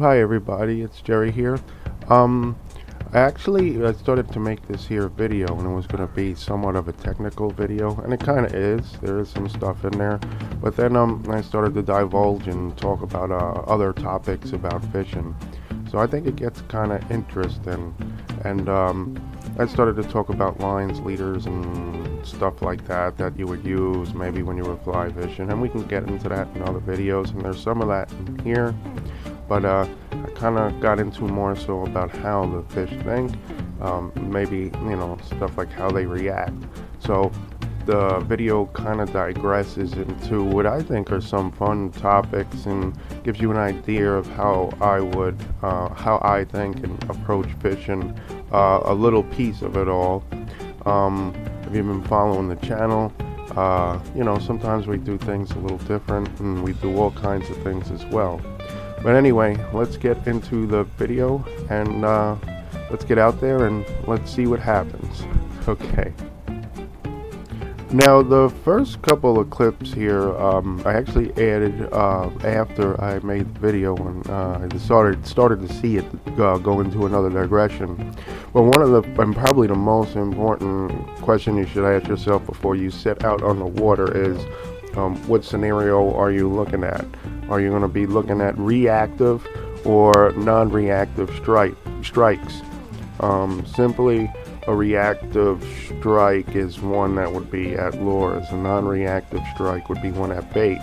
Hi everybody, it's Jerry here. I started to make this here video, and it was going to be somewhat of a technical video, and it kind of is. There is some stuff in there, but then I started to divulge and talk about other topics about fishing. So I think it gets kind of interesting, and I started to talk about lines, leaders, and stuff like that that you would use maybe when you were fly fishing, and we can get into that in other videos, and there's some of that in here. But I kind of got into more so about how the fish think, maybe, you know, stuff like how they react. So the video kind of digresses into what I think are some fun topics and gives you an idea of how I think and approach fishing, a little piece of it all. If you've been following the channel, you know, sometimes we do things a little different, and we do all kinds of things as well. But anyway, let's get into the video, and let's get out there and let's see what happens. Okay. Now, the first couple of clips here, I actually added after I made the video, and I started to see it go into another digression. But one of the, and probably the most important question you should ask yourself before you set out on the water is, what scenario are you looking at? Are you going to be looking at reactive or non-reactive strikes? Simply, a reactive strike is one that would be at lures. A non-reactive strike would be one at bait.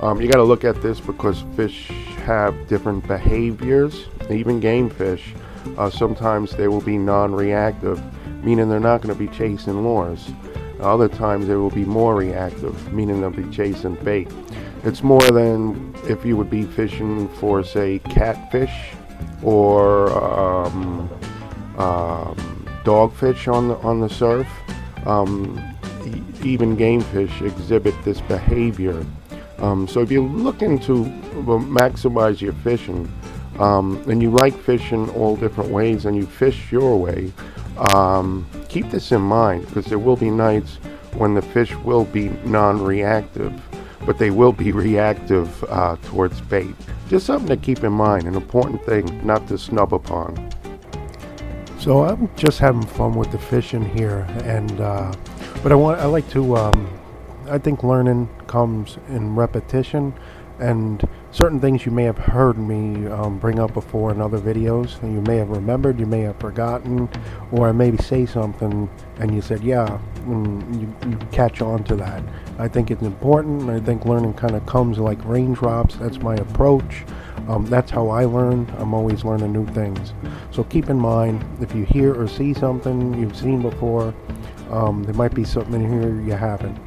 You got to look at this because fish have different behaviors. Even game fish, sometimes they will be non-reactive, meaning they're not going to be chasing lures. Other times they will be more reactive, meaning they'll be chasing bait. It's more than if you would be fishing for, say, catfish or dogfish on the surf. Even game fish exhibit this behavior. So if you're looking to maximize your fishing, and you like fishing all different ways, and you fish your way, keep this in mind, because there will be nights when the fish will be non-reactive, but they will be reactive towards bait. Just something to keep in mind, an important thing not to snub upon. So I'm just having fun with the fishing here, and but I like to I think learning comes in repetition, and certain things you may have heard me bring up before in other videos, and you may have remembered, you may have forgotten, or I maybe say something and you said, yeah, and you catch on to that. I think it's important. I think learning kind of comes like raindrops. That's my approach. That's how I learn. I'm always learning new things. So keep in mind, if you hear or see something you've seen before, there might be something in here you haven't.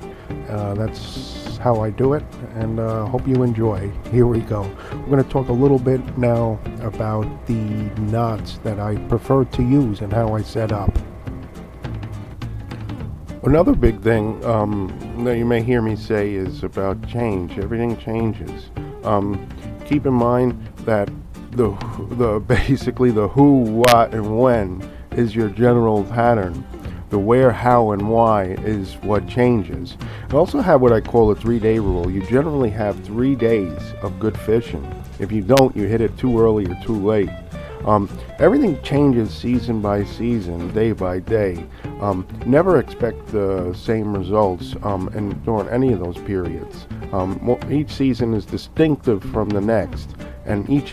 That's how I do it, and hope you enjoy. Here we go. We're going to talk a little bit now about the knots that I prefer to use and how I set up. Another big thing that you may hear me say is about change. Everything changes. Keep in mind that basically the who, what, and when is your general pattern. The where, how, and why is what changes. I also have what I call a 3-day rule. You generally have 3 days of good fishing. If you don't, you hit it too early or too late. Everything changes season by season, day by day. Never expect the same results during any of those periods. Each season is distinctive from the next, and each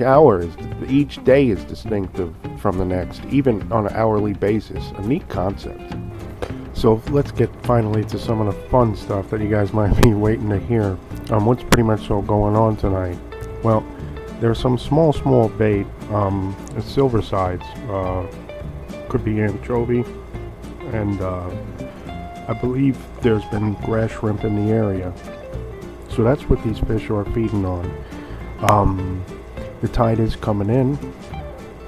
day is distinctive from the next, even on an hourly basis. A neat concept. So let's get finally to some of the fun stuff that you guys might be waiting to hear. What's pretty much so going on tonight? Well, there's some small bait, silver sides, could be anchovy, and I believe there's been grass shrimp in the area. So that's what these fish are feeding on. The tide is coming in.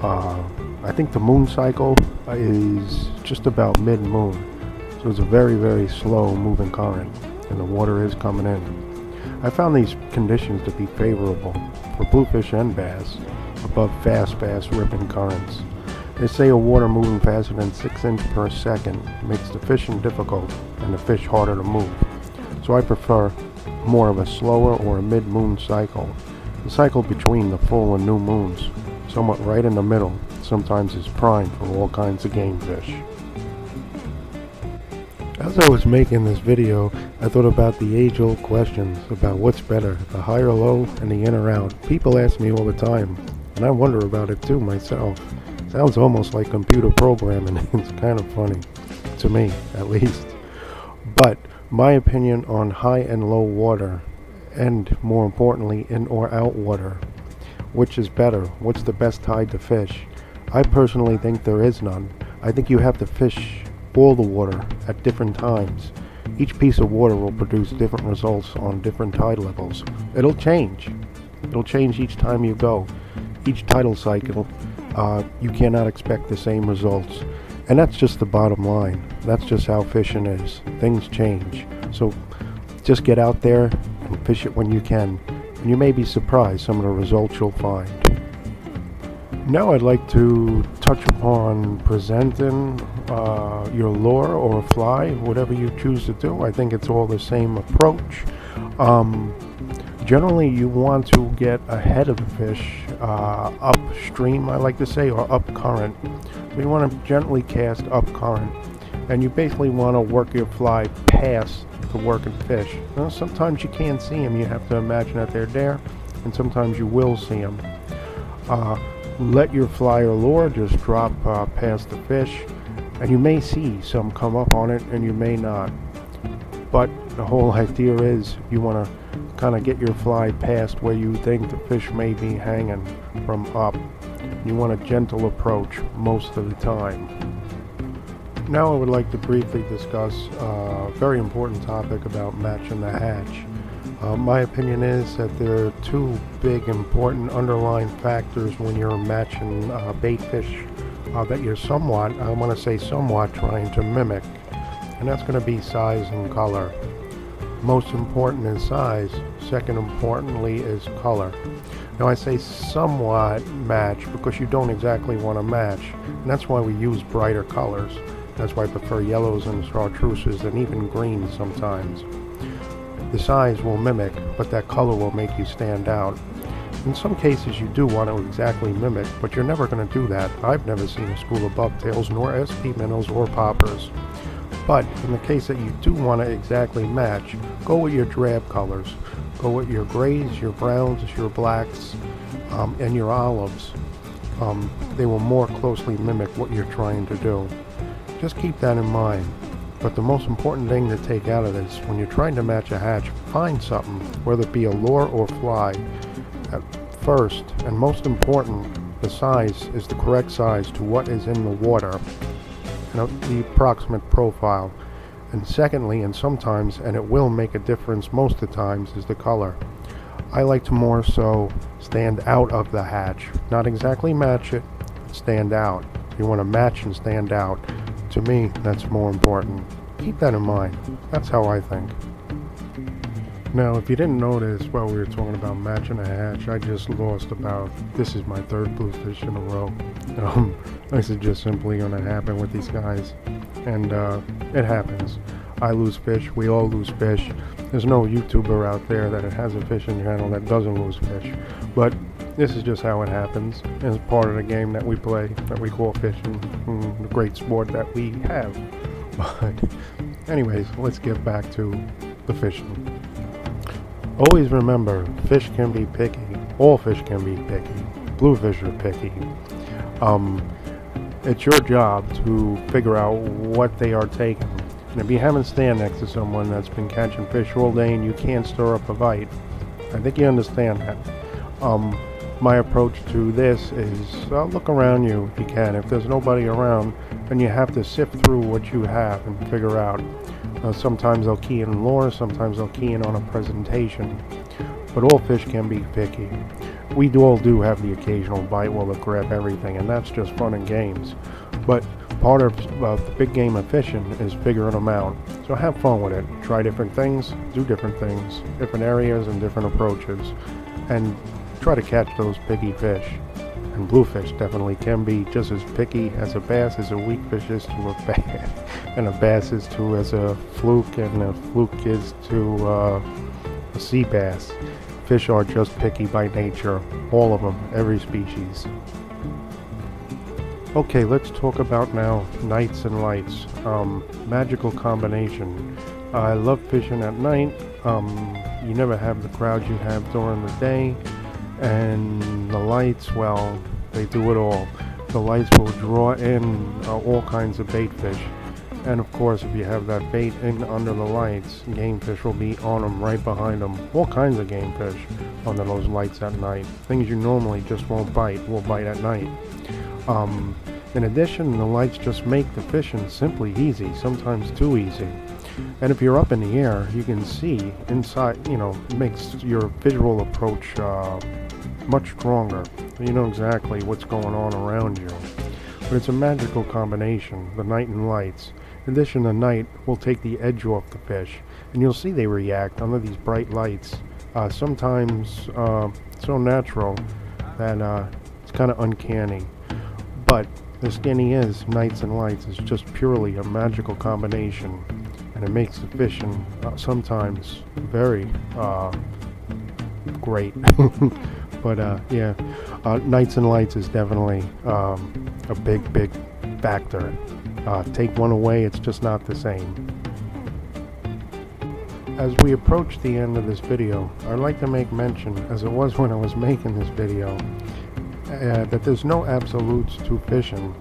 I think the moon cycle is just about mid-moon. So it's a very, very slow moving current, and the water is coming in. I found these conditions to be favorable for bluefish and bass above fast ripping currents. They say a water moving faster than 6 inches per second makes the fishing difficult and the fish harder to move. So I prefer more of a slower or a mid-moon cycle. The cycle between the full and new moons, somewhat right in the middle, sometimes is prime for all kinds of game fish. As I was making this video, I thought about the age-old questions about what's better, the high or low and the in or out. People ask me all the time, and I wonder about it too myself. Sounds almost like computer programming. It's kind of funny, to me at least. But my opinion on high and low water, and more importantly in or out water, which is better, what's the best tide to fish? I personally think there is none. I think you have to fish all the water at different times. Each piece of water will produce different results on different tide levels. It'll change each time you go. Each tidal cycle, you cannot expect the same results. And that's just the bottom line. That's just how fishing is. Things change. So just get out there and fish it when you can. And you may be surprised some of the results you'll find. Now I'd like to touch upon presenting your lure or fly, whatever you choose to do. I think it's all the same approach. Generally you want to get ahead of the fish, upstream I like to say, or up current. So you want to gently cast up current, and you basically want to work your fly past the working fish. Now, sometimes you can't see them, you have to imagine that they're there, and sometimes you will see them. Let your fly or lure just drop past the fish, and you may see some come up on it and you may not. But the whole idea is you want to kind of get your fly past where you think the fish may be hanging from up. You want a gentle approach most of the time. Now I would like to briefly discuss a very important topic about matching the hatch. My opinion is that there are two big important underlying factors when you're matching bait fish that you're somewhat, I want to say somewhat, trying to mimic, and that's going to be size and color. Most important is size, second importantly is color. Now I say somewhat match because you don't exactly want to match, and that's why we use brighter colors. That's why I prefer yellows and chartreuses and even greens sometimes. The size will mimic, but that color will make you stand out. In some cases you do want to exactly mimic, but you're never going to do that. I've never seen a school of bucktails, nor SP minnows or poppers. But in the case that you do want to exactly match, go with your drab colors. Go with your grays, your browns, your blacks, and your olives. They will more closely mimic what you're trying to do. Just keep that in mind. But the most important thing to take out of this, when you're trying to match a hatch, find something, whether it be a lure or fly. At first, and most important, the size is the correct size to what is in the water, the approximate profile. And secondly, and sometimes, and it will make a difference most of the times, is the color. I like to more so stand out of the hatch. Not exactly match it, stand out. You want to match and stand out. To me, that's more important. Keep that in mind. That's how I think. Now, if you didn't notice while we were talking about matching a hatch, I just lost this is my third bluefish in a row. This is just simply going to happen with these guys. And it happens. I lose fish. We all lose fish. There's no YouTuber out there that has a fishing channel that doesn't lose fish. But this is just how it happens. It's part of the game that we play, that we call fishing, the great sport that we have. But anyways, let's get back to the fishing. Always remember, fish can be picky. All fish can be picky. Bluefish are picky. It's your job to figure out what they are taking. And if you haven't stand next to someone that's been catching fish all day and you can't stir up a bite, I think you understand that. My approach to this is look around you if you can. If there's nobody around, then you have to sift through what you have and figure out. Sometimes they'll key in lure, sometimes they'll key in on a presentation. But all fish can be picky. We all do have the occasional bite where they'll grab everything, and that's just fun and games. But part of the big game of fishing is figuring them out. So have fun with it. Try different things, do different things, different areas and different approaches, and try to catch those picky fish. And bluefish definitely can be just as picky as a bass is, a weak fish is to a bass, and a bass is to as a fluke, and a fluke is to a sea bass. fish are just picky by nature. All of them, every species. Okay, let's talk about now nights and lights. Magical combination. I love fishing at night. You never have the crowds you have during the day. And the lights, well, they do it all. The lights will draw in all kinds of bait fish. And of course, if you have that bait in under the lights, game fish will be on them, right behind them. All kinds of game fish under those lights at night. Things you normally just won't bite, will bite at night. In addition, the lights just make the fishing simply easy, sometimes too easy. And if you're up in the air, you can see inside, you know, it makes your visual approach much stronger. You know exactly what's going on around you. But it's a magical combination, the night and lights. In addition, the night will take the edge off the fish, and you'll see they react under these bright lights. Sometimes so natural that it's kind of uncanny. But the skinny is, nights and lights is just purely a magical combination, and it makes the fishing sometimes very great. But yeah, nights and lights is definitely a big factor. Take one away, it's just not the same. As we approach the end of this video, I'd like to make mention, as it was when I was making this video, that there's no absolutes to fishing.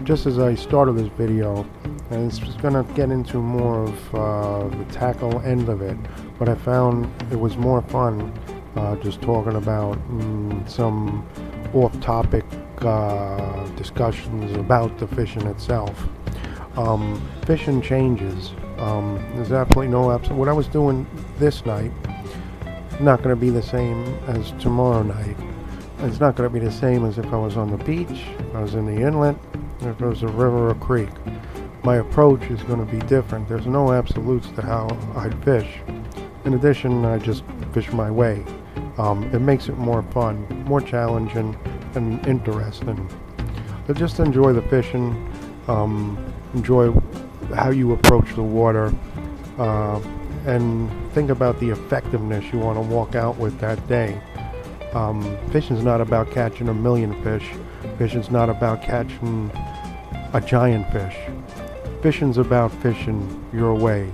Just as I started this video, and it's just going to get into more of the tackle end of it, but I found it was more fun just talking about some off-topic discussions about the fishing itself. Fishing changes. There's absolutely no absolute. What I was doing this night not going to be the same as tomorrow night. It's not going to be the same as if I was on the beach, if I was in the inlet, if it was a river or creek. My approach is going to be different. There's no absolutes to how I'd fish. In addition, I just fish my way. It makes it more fun, more challenging, and interesting. But just enjoy the fishing, enjoy how you approach the water, and think about the effectiveness you want to walk out with that day. Fishing's not about catching a million fish. Fishing's not about catching a giant fish. Fishing's about fishing your way.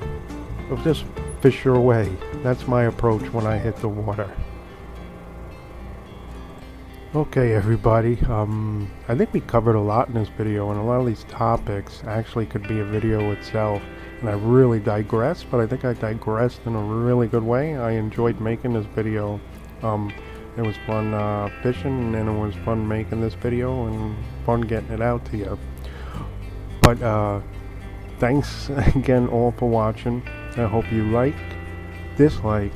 So just fish your way. That's my approach when I hit the water. Okay, everybody. I think we covered a lot in this video, and a lot of these topics actually could be a video itself. And I really digressed, but I think I digressed in a really good way. I enjoyed making this video. It was fun fishing, and it was fun making this video, and fun getting it out to you. But thanks again all for watching. I hope you like, dislike,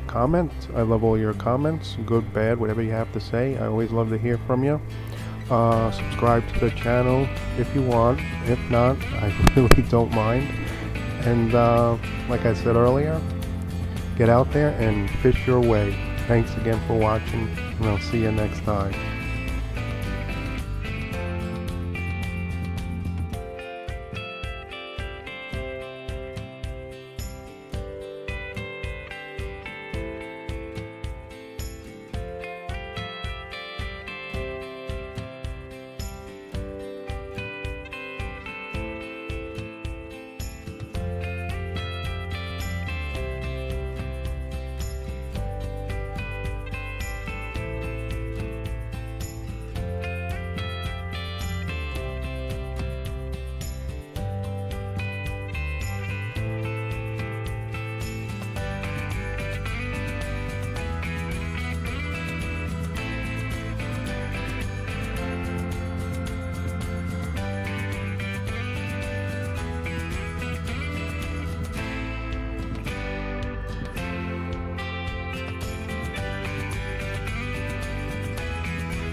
comment. I love all your comments, good, bad, whatever you have to say. I always love to hear from you. Subscribe to the channel if you want. If not, I really don't mind. And like I said earlier, get out there and fish your way. Thanks again for watching, and I'll see you next time.